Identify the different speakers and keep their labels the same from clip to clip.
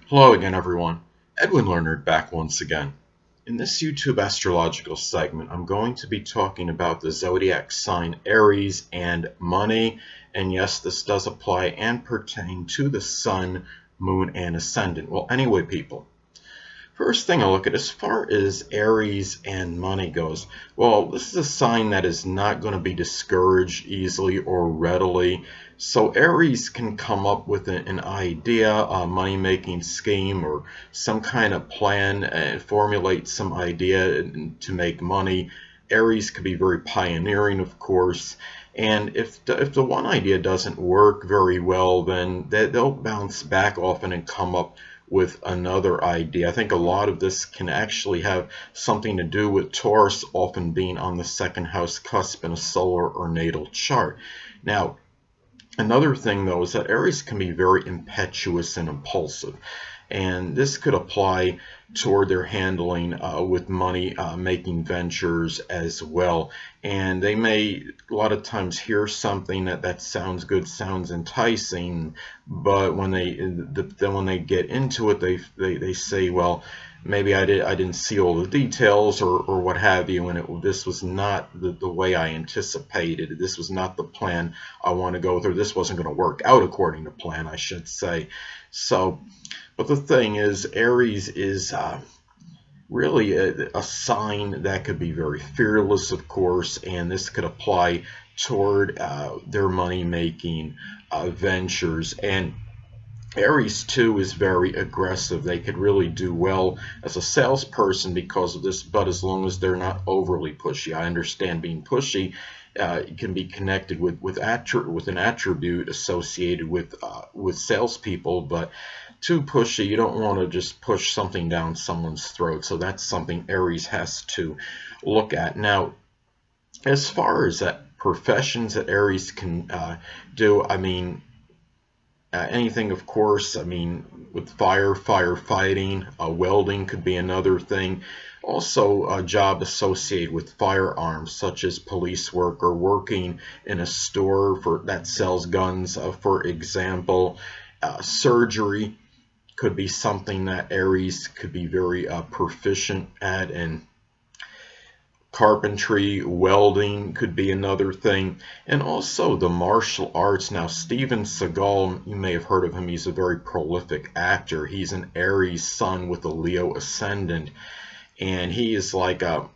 Speaker 1: Hello again, everyone. Edwin Learnard back once again. In this YouTube astrological segment, I'm going to be talking about the zodiac sign Aries and money. And yes, this does apply and pertain to the sun, moon, and ascendant. Well, anyway, people, first thing I look at as far as Aries and money goes, well, this is a sign that is not going to be discouraged easily or readily. So Aries can come up with an idea, a money-making scheme, or some kind of plan and formulate some idea to make money. Aries could be very pioneering, of course. And if the one idea doesn't work very well, then they'll bounce back often and come up with another idea. I think a lot of this can actually have something to do with Taurus often being on the second house cusp in a solar or natal chart. Now, another thing though is that Aries can be very impetuous and impulsive. And this could apply toward their handling with money making ventures as well. And they may a lot of times hear something that sounds good, sounds enticing, but then when they get into it, they say, well, maybe I didn't see all the details or what have you, and this was not the way I anticipated. This was not the plan I want to go through. This wasn't going to work out according to plan, I should say. So, but the thing is, Aries is really a sign that could be very fearless, of course, and this could apply toward their money-making ventures. And Aries too is very aggressive. They could really do well as a salesperson because of this, but as long as they're not overly pushy. I understand being pushy can be connected with an attribute associated with salespeople, but too pushy, you don't want to just push something down someone's throat. So that's something Aries has to look at. Now, as far as professions that Aries can do, I mean, anything, of course. I mean, with firefighting, welding could be another thing. Also, a job associated with firearms, such as police work or working in a store that sells guns, for example. Surgery could be something that Aries could be very proficient at, and carpentry, welding could be another thing, and also the martial arts. Now, Steven Seagal, you may have heard of him. He's a very prolific actor. He's an Aries sun with a Leo ascendant, and he is like a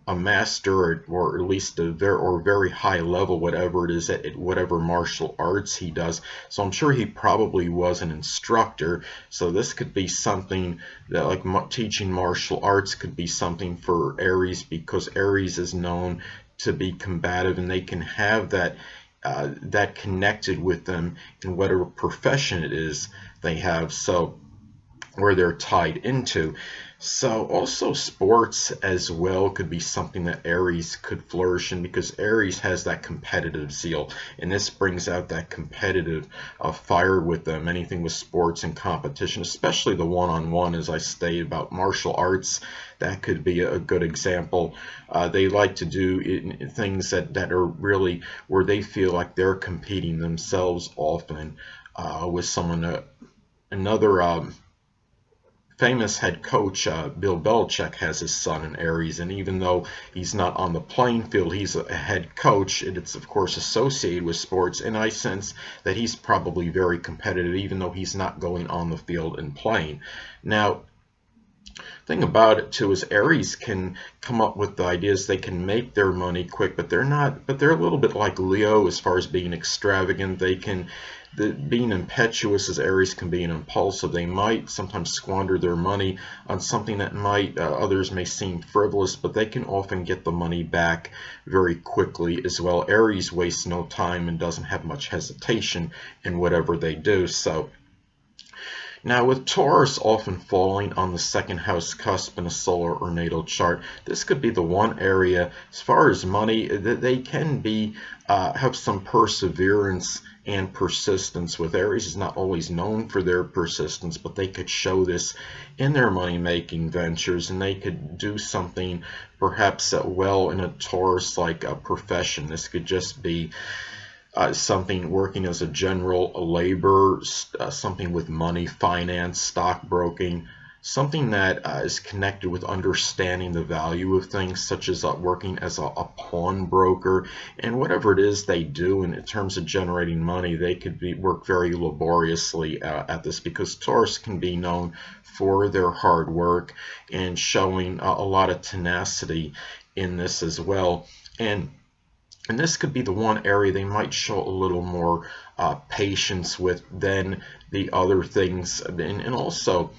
Speaker 1: master, or at least a very high level, whatever it is, at whatever martial arts he does. So I'm sure he probably was an instructor. So this could be something that, like teaching martial arts, could be something for Aries, because Aries is known to be combative, and they can have that connected with them in whatever profession it is they have. So where they're tied into. So also sports as well could be something that Aries could flourish in, because Aries has that competitive zeal, and this brings out that competitive fire with them. Anything with sports and competition, especially the one-on-one, as I stated about martial arts, that could be a good example. They like to do things that are really where they feel like they're competing themselves often with someone. Another famous head coach, Bill Belichick, has his son in Aries, and even though he's not on the playing field, he's a head coach, and it's of course associated with sports, and I sense that he's probably very competitive, even though he's not going on the field and playing. Now, thing about it too is Aries can come up with the ideas. They can make their money quick, but they're a little bit like Leo as far as being extravagant. Being impetuous as Aries can be an impulsive. They might sometimes squander their money on something that others may seem frivolous, but they can often get the money back very quickly as well. Aries wastes no time and doesn't have much hesitation in whatever they do. So now, with Taurus often falling on the second house cusp in a solar or natal chart, this could be the one area, as far as money, that they can have some perseverance and persistence with. Aries is not always known for their persistence, but they could show this in their money-making ventures, and they could do something perhaps well in a Taurus-like profession. This could just be something working as a general laborer, something with money, finance, stockbroking, something that is connected with understanding the value of things, such as working as a pawnbroker. And whatever it is they do in terms of generating money, they could work very laboriously at this, because Taurus can be known for their hard work and showing a lot of tenacity in this as well. And this could be the one area they might show a little more patience with than the other things. And also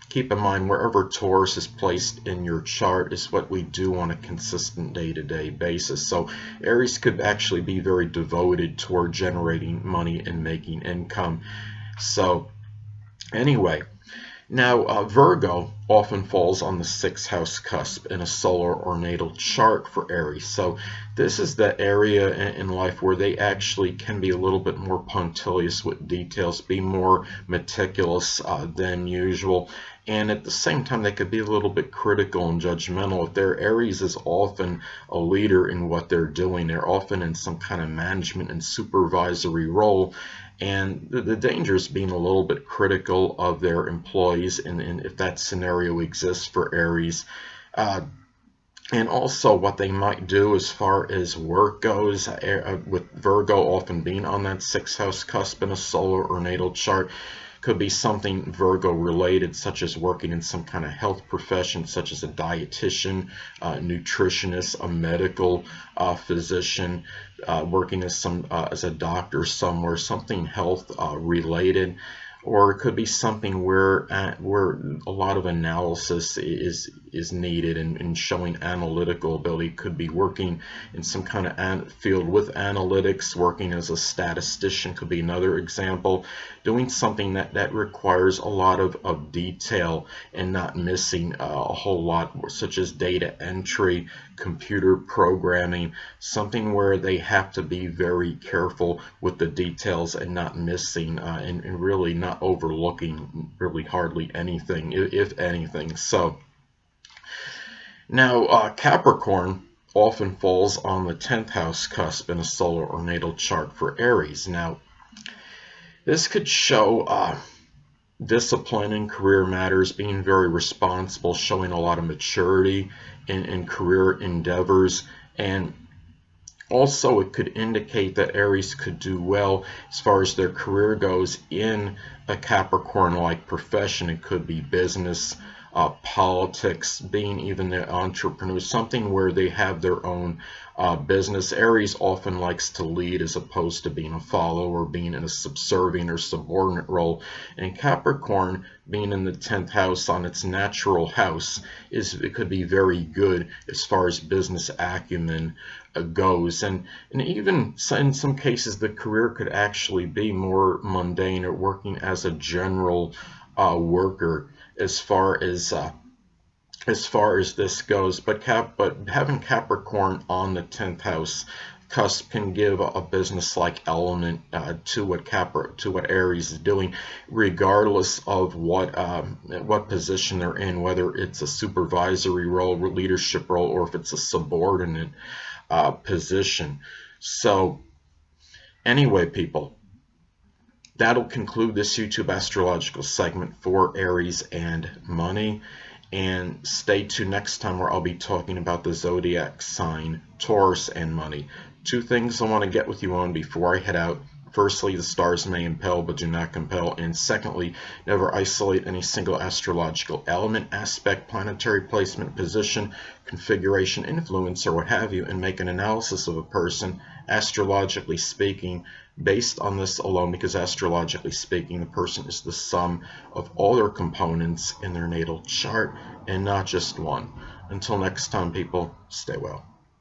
Speaker 1: keep in mind, wherever Taurus is placed in your chart is what we do on a consistent day-to-day basis. So Aries could actually be very devoted toward generating money and making income. So anyway, now, Virgo often falls on the 6th house cusp in a solar or natal chart for Aries. So this is the area in life where they actually can be a little bit more punctilious with details, be more meticulous than usual. And at the same time, they could be a little bit critical and judgmental. If their Aries is often a leader in what they're doing, they're often in some kind of management and supervisory role. And the danger is being a little bit critical of their employees, and if that scenario exists for Aries. And also what they might do as far as work goes, with Virgo often being on that 6th house cusp in a solar or natal chart, could be something Virgo related, such as working in some kind of health profession, such as a dietitian, nutritionist, a medical physician, working as a doctor somewhere, something health related. Or it could be something where a lot of analysis is needed, and showing analytical ability. Could be working in some kind of field with analytics, working as a statistician could be another example. Doing something that requires a lot of detail and not missing a whole lot, such as data entry, computer programming, something where they have to be very careful with the details and not missing and really not overlooking really hardly anything, if anything. So now Capricorn often falls on the 10th house cusp in a solar or natal chart for Aries. Now this could show discipline in career matters, being very responsible, showing a lot of maturity in career endeavors. And also it could indicate that Aries could do well as far as their career goes in a Capricorn-like profession. It could be business, politics, being even the entrepreneur, something where they have their own business. Aries often likes to lead as opposed to being a follower, being in a subservient or subordinate role. And Capricorn, being in the 10th house on its natural house, it could be very good as far as business acumen goes. And even in some cases, the career could actually be more mundane, or working as a general worker as far as this goes. But having Capricorn on the 10th house cusp can give a business-like element to what Aries is doing, regardless of what position they're in, whether it's a supervisory role, leadership role, or if it's a subordinate position. So anyway, people, that'll conclude this YouTube astrological segment for Aries and Money. And stay tuned next time, where I'll be talking about the zodiac sign Taurus and Money. Two things I want to get with you on before I head out. Firstly, the stars may impel but do not compel. And secondly, never isolate any single astrological element, aspect, planetary placement, position, configuration, influence, or what have you, and make an analysis of a person, astrologically speaking, based on this alone, because astrologically speaking, the person is the sum of all their components in their natal chart and not just one. Until next time, people, stay well.